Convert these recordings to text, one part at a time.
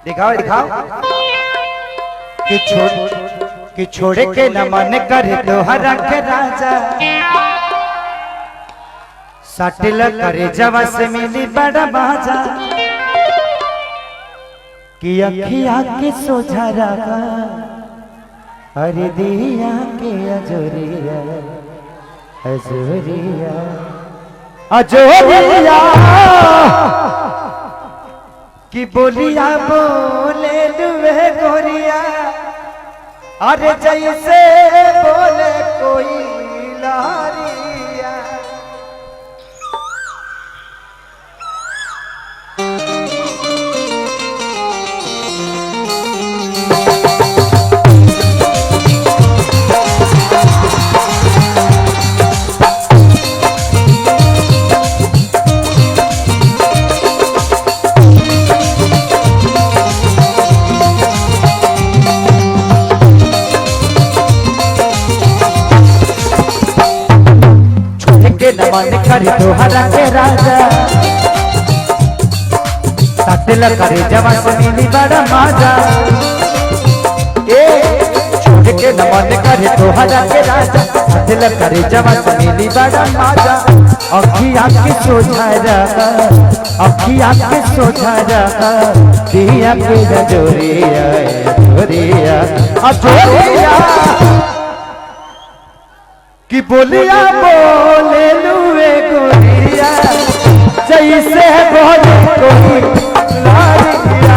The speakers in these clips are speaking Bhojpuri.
दिखाओ दिखाओ कि छोड़े के न मन करे दोहरा के राजा सटल करे जवा से मिली बड़ा बाजा कि अखिया के सोझा रहा अरे दिया के अजोरिया अजोरिया अजोरिया कि बोलिया बोले लुए गोरिया अरे जैसे बोले कोई लारिया। मन कर तोहरा के राजा सटल करे जवा से मिली बड़ा माजा ए छोड़ के न मन करे तोहरा के राजा सटल करे जवा से मिली बड़ा माजा अखियां के सोझा रहा अखियां के सोझा रहा दिया के जोरिया जोरिया अजोरिया कि बोलिया बोले लुए गोरिया जैसे बोले कोई लारिया।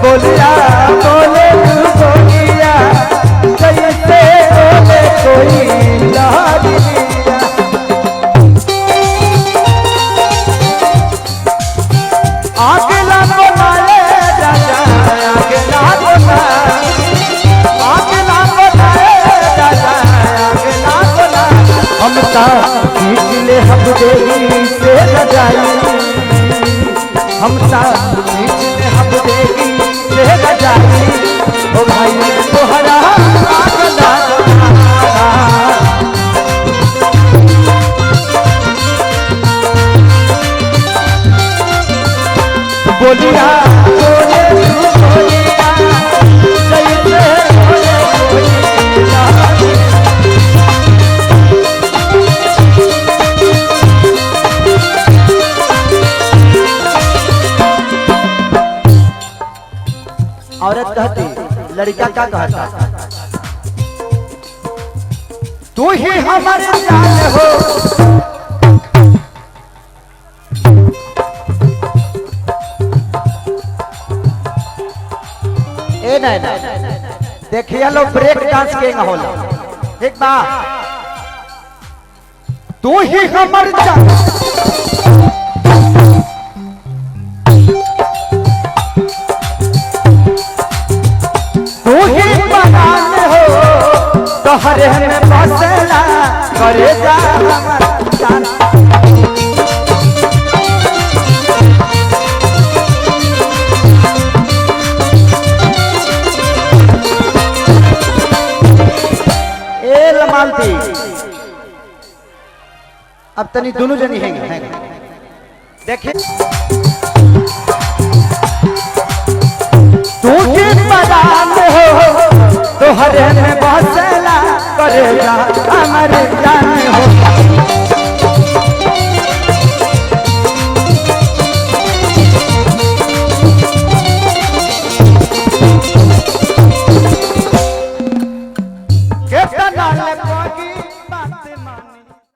बोलिया बोले लू गोरिया जैसे बोले कोई लारिया। आगे लागो नाले राजा आगे लागो ना आगे लागो नाले राजा आगे लागो ना हम खींचले हम देवी से रजाई हम खींचले हम देवी से रजाई ओ भाई तोहरा आगला बोलिया बोले बोलिया जैसे बोले कोई लारिया। औरत कहती लड़का क्या कहता तू ही हमारे जान हो ए नहीं देखिए लो ब्रेक डांस के होला एक बार तू ही हमारे जान तोहरे में बसला करे जा ए लमालती अब तनी दोनों जनी हैं देखिए तू के पदान हो तोहरे में बसला करेगा हमारे जान हो। कितना लगोगी